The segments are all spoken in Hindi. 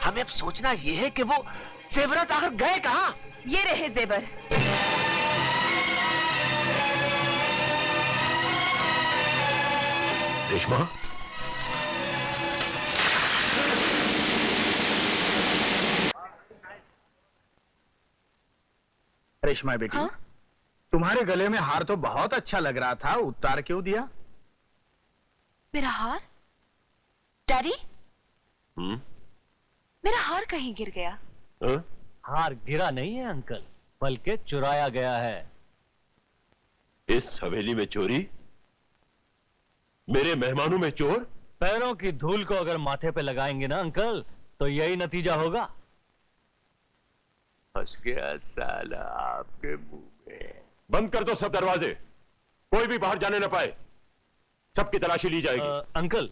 हमें अब सोचना ये है कि वो जेवरात आखिर गए कहाँ? ये रहे जेवर। रेशमा, रेशमा बेटी, हाँ? तुम्हारे गले में हार तो बहुत अच्छा लग रहा था, उतार क्यों दिया? मेरा हार? डैडी, मेरा हार कहीं गिर गया। हार गिरा नहीं है अंकल, बल्कि चुराया गया है। इस हवेली में चोरी? मेरे मेहमानों में चोर? पैरों की धूल को अगर माथे पे लगाएंगे ना अंकल, तो यही नतीजा होगा। फंस गया साला आपके मुंह में। बंद कर दो सब दरवाजे, कोई भी बाहर जाने न पाए। सबकी तलाशी ली जाएगी। अंकल,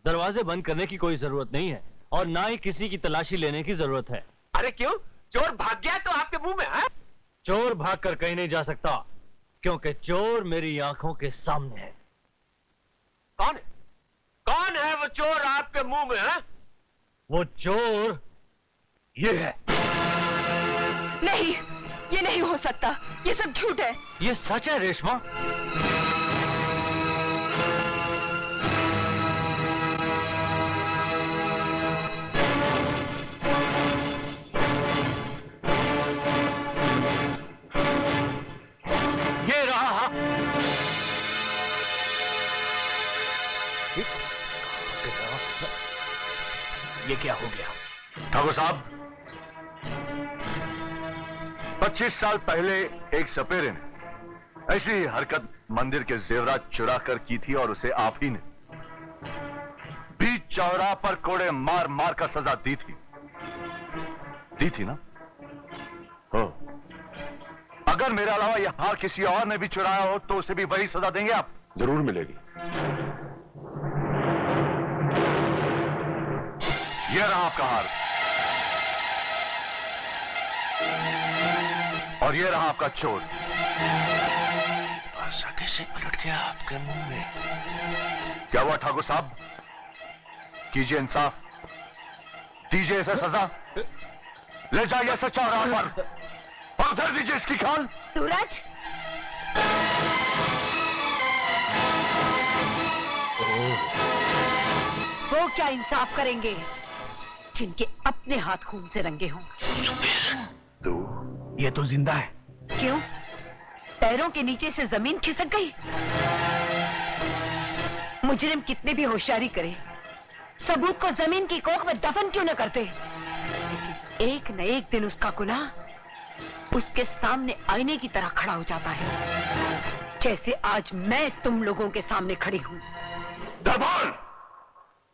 दरवाजे बंद करने की कोई जरूरत नहीं है और ना ही किसी की तलाशी लेने की जरूरत है। अरे क्यों? चोर भाग गया तो आपके मुंह में है? चोर भागकर कहीं नहीं जा सकता, क्योंकि चोर मेरी आंखों के सामने है। कौन है? कौन है वो चोर आपके मुंह में है? वो चोर ये है। नहीं, ये नहीं हो सकता, ये सब झूठ है। ये सच है रेशमा। ये रहा। ये क्या हो गया? ठाकुर साहब, 25 साल पहले एक सपेरे ने ऐसी ही हरकत मंदिर के जेवरात चुरा कर की थी और उसे आप ही ने बीच चौराहे पर कोड़े मार मार कर सजा दी थी ना? हाँ। अगर मेरे अलावा यह हार किसी और ने भी चुराया हो तो उसे भी वही सजा देंगे आप? जरूर मिलेगी। यह रहा आपका हार और यह रहा आपका चोर। ऐसा कैसे पलट गया आपके मुंह में? क्या हुआ ठाकुर साहब? कीजिए इंसाफ, दीजिए इसे सजा। ले जाइए इसे चौराहे पर और उधर दीजिए इसकी खाल। सूरज, वो क्या इंसाफ करेंगे जिनके अपने हाथ खून से रंगे हों? तो ये तो जिंदा है। क्यों? पैरों के नीचे से जमीन खिसक गई? मुजरिम कितने भी होशियारी करे, सबूत को जमीन की कोख में दफन क्यों न करते? लेकिन एक न एक दिन उसका गुनाह उसके सामने आईने की तरह खड़ा हो जाता है, जैसे आज मैं तुम लोगों के सामने खड़ी हूं। दरबार,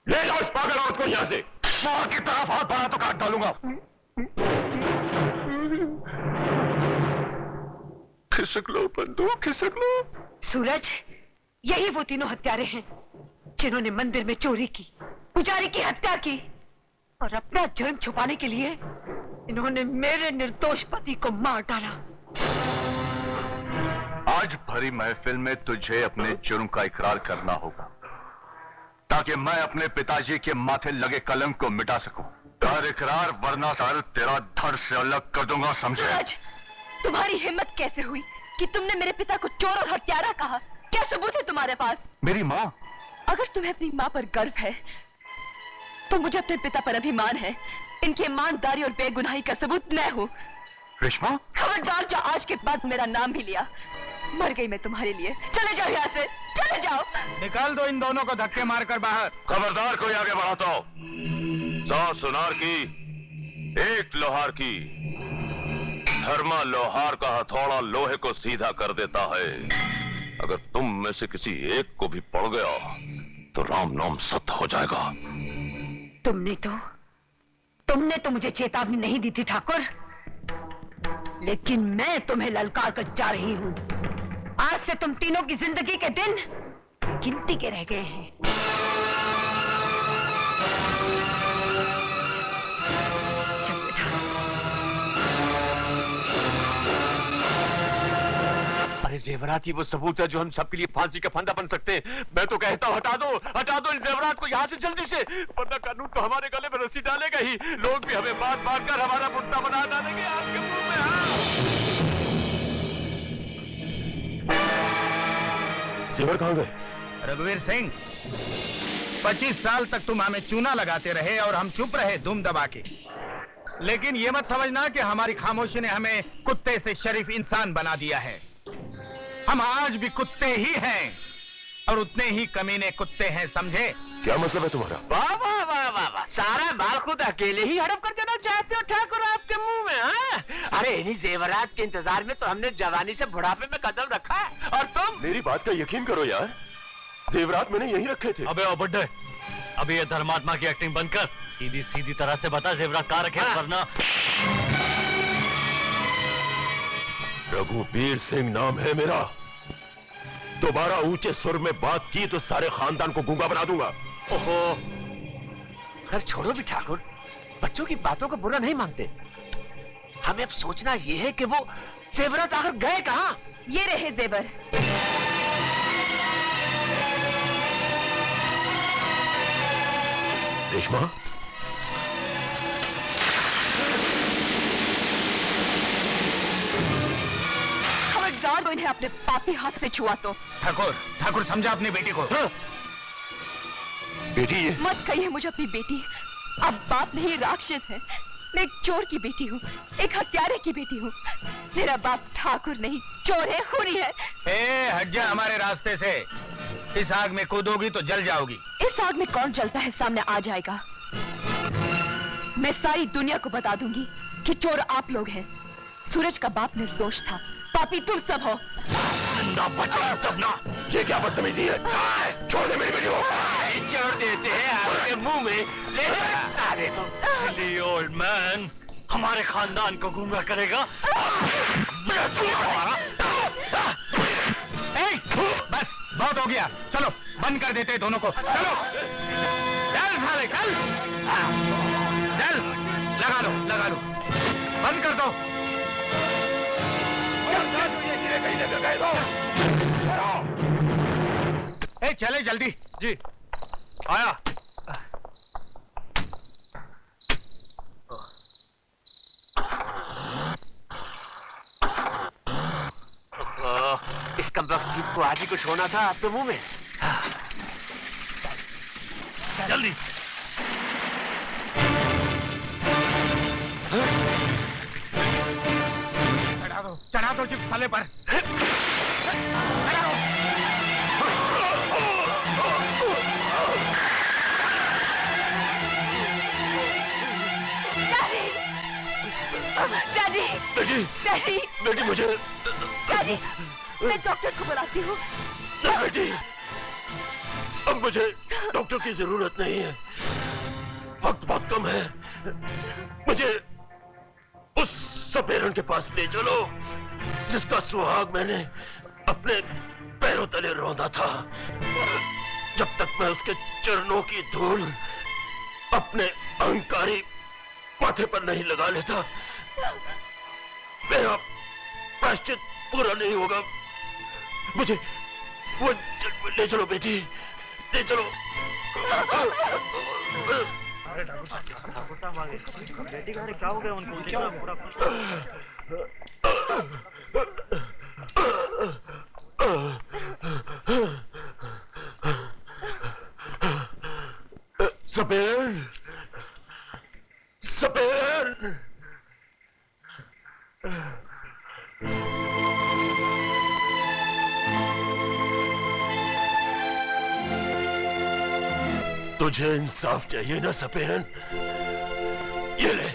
ले जाओ इस पागल औरत को यहां से। मां की तरफ हाथ बढ़ा तो काट डालूंगा। खिसक लो बंदूक, खिसक लो। सूरज, यही वो तीनों हत्यारे हैं जिन्होंने मंदिर में चोरी की, पुजारी की हत्या की और अपना जुर्म छुपाने के लिए इन्होंने मेरे निर्दोष पति को मार डाला। आज भरी महफिल में तुझे अपने जुर्म का इकरार करना होगा ताकि मैं अपने पिताजी के माथे लगे कलंक को मिटा सकूं। कर इकरार, वरना सर तेरा धड़ से अलग कर दूंगा, समझे? सूरज, तुम्हारी हिम्मत कैसे हुई कि तुमने मेरे पिता को चोर और हत्यारा कहा? क्या सबूत है तुम्हारे पास? मेरी माँ? अगर तुम्हें अपनी माँ पर गर्व है तो मुझे अपने पिता पर अभिमान है। इनकी ईमानदारी और बेगुनाही का सबूत मैं हूँ। रेशमा, खबरदार जो आज के बाद मेरा नाम भी लिया। मर गई मैं तुम्हारे लिए। चले जाओ यहाँ से, चले जाओ। निकाल दो इन दोनों को धक्के मारकर बाहर। खबरदार कोई आगे बढ़ा तो 100 सुनार की, 1 लोहार की। धर्मा लोहार का हथौड़ा लोहे को सीधा कर देता है। अगर तुम में से किसी एक को भी पड़ गया तो राम नाम सत्य हो जाएगा। तुमने तो मुझे चेतावनी नहीं दी थी ठाकुर, लेकिन मैं तुम्हें ललकार कर जा रही हूं। आज से तुम तीनों की जिंदगी के दिन गिनती के रह गए हैं। चल बेटा। अरे जेवरात ही वो सबूत है जो हम सबके लिए फांसी का फंदा बन सकते हैं। मैं तो कहता हूँ हटा दो इन जेवरात को यहाँ से जल्दी से, वरना कानून तो हमारे गले में रस्सी डालेगा ही। लोग भी हमें मार मार कर हमारा मुद्दा बना डालेंगे आपके मुंह में। जेवर कहाँ गए? रघुवीर सिंह, 25 साल तक तुम हमें चूना लगाते रहे और हम चुप रहे दुम दबा के। लेकिन ये मत समझना कि हमारी खामोशी ने हमें कुत्ते से शरीफ इंसान बना दिया है। हम आज भी कुत्ते ही हैं और उतने ही कमीने कुत्ते हैं, समझे? क्या मतलब है तुम्हारा? वाह वाह वाह वाह वाह, सारा माल खुद अकेले ही हड़प कर देना चाहते हो ठाकुर आपके मुंह में? हाँ, अरे इन्हीं जेवरात के इंतजार में तो हमने जवानी से बुढ़ापे में कदम रखा है। और तुम? मेरी बात का यकीन करो यार, जेवरात मैंने यही रखे थे। अबे ओ बुड्ढे, अभी ये धर्मात्मा की एक्टिंग बंद कर, सीधी सीधी तरह से बता जेवरात कहाँ रखे हैं, वरना। रघुवीर सिंह नाम है मेरा। दोबारा ऊंचे सुर में बात की तो सारे खानदान को गूंगा बना दूंगा। ओहो, खैर छोड़ो भी ठाकुर, बच्चों की बातों को बुरा नहीं मानते। हमें अब सोचना यह है कि वो जेवरात आखिर गए कहाँ? ये रहे जेवर। रेशमा, खबरदार को इन्हें अपने पापी हाथ से छुआ तो। ठाकुर समझा अपनी बेटी को। हाँ? बेटी ये? मत कहिए मुझे अपनी बेटी, अब बाप नहीं राक्षस है। मैं एक चोर की बेटी हूँ, एक हत्यारे की बेटी हूँ। मेरा बाप ठाकुर नहीं, चोर है, खूनी है। हट जा हमारे रास्ते से। इस आग में कूदोगी तो जल जाओगी। इस आग में कौन जलता है सामने आ जाएगा। मैं सारी दुनिया को बता दूंगी कि चोर आप लोग हैं। सूरज का बाप निर्दोष था, पापी तुम सब हो। ना बचा तब ना, ये क्या बदतमीजी है? छोड़ दे मेरी बेटी को। छोड़ देते हैं आपके मुंह में। अरे तो Silly old man, हमारे खानदान को गुमराह करेगा। बस बहुत हो गया, चलो बंद कर देते दोनों को। चलो चल साले चल, चल लगा लो बंद कर दो। चले जल्दी। जी आया। इस कमबख्त जीप को आज ही कुछ होना था आपके मुंह में। जल्दी। चढ़ा दो जीप साले पर। चढ़ा दो। डैडी, बेटी, डैडी, बेटी मुझे। डैडी, मैं डॉक्टर को बुलाती हूँ। बेटी, अब मुझे डॉक्टर की जरूरत नहीं है, वक्त बहुत कम है। मुझे उस सपेरन के पास ले चलो जिसका सुहाग मैंने अपने पैरों तले रौंदा था। जब तक मैं उसके चरणों की धूल अपने अहंकारी माथे पर नहीं लगा लेता, मेरा प्रायश्चित पूरा नहीं होगा। मुझे वो ले चलो बेटी, ले चलो। बेटी का क्या हो गया उनको? क्या सपेन, सपेन। तुझे इंसाफ चाहिए ना सपेरन? ये ले,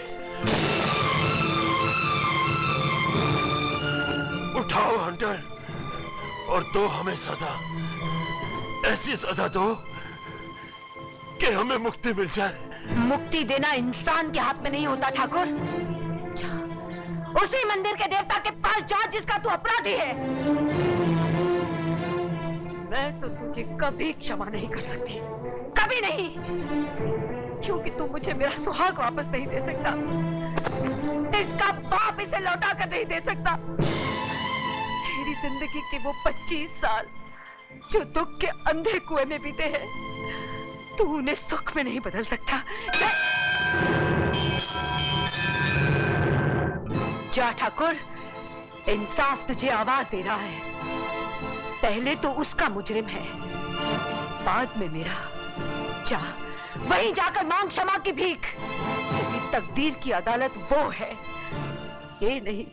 उठाओ हंटर और दो हमें सजा। ऐसी सजा दो कि हमें मुक्ति मिल जाए। मुक्ति देना इंसान के हाथ में नहीं होता ठाकुर। उसी मंदिर के देवता के पास जा जिसका तू अपराधी है। मैं तो तुझे कभी क्षमा नहीं कर सकती, कभी नहीं, क्योंकि तू मुझे मेरा सुहाग वापस नहीं दे सकता। इसका बाप इसे लौटा कर नहीं दे सकता। मेरी जिंदगी के वो 25 साल जो दुख के अंधे कुएं में बीते हैं, तू उन्हें सुख में नहीं बदल सकता। जा ठाकुर, इंसाफ तुझे आवाज दे रहा है। पहले तो उसका मुजरिम है, बाद में मेरा। जा, वहीं जाकर मांग क्षमा की भीख। तेरी तकदीर की अदालत वो है, ये नहीं।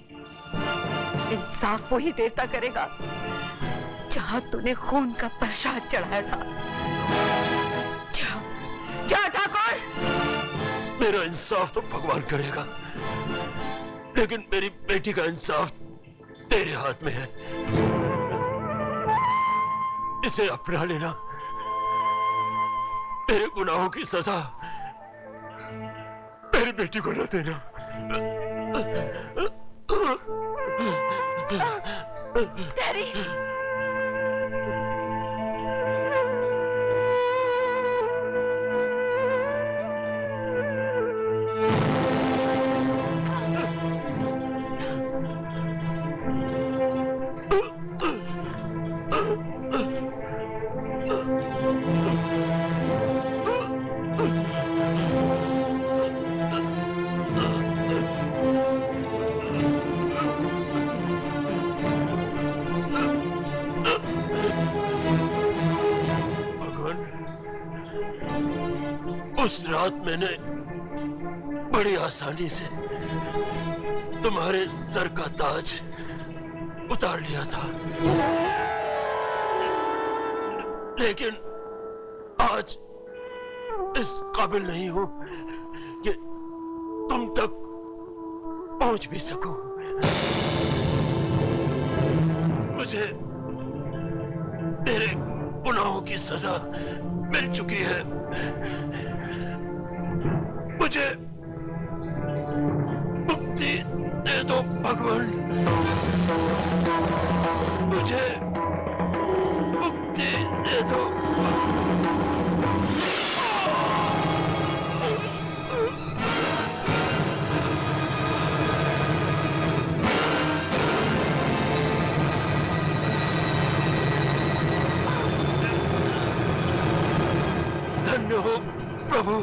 इंसाफ वही देता करेगा जहां तूने खून का प्रसाद चढ़ाया था। जा, जा ठाकुर। मेरा इंसाफ तो भगवान करेगा, लेकिन मेरी बेटी का इंसाफ तेरे हाथ में है। इसे अपना लेना, मेरे गुनाहों की सजा मेरी बेटी को न देना। डैडी, उस रात मैंने बड़ी आसानी से तुम्हारे सर का ताज उतार लिया था, लेकिन आज इस काबिल नहीं हूं कि तुम तक पहुंच भी सकूं। मुझे मेरे गुनाहों की सजा मिल चुकी है। मुझे मुक्ति दे दो भगवान, मुझे मुक्ति दे दो। धन्य हो प्रभु।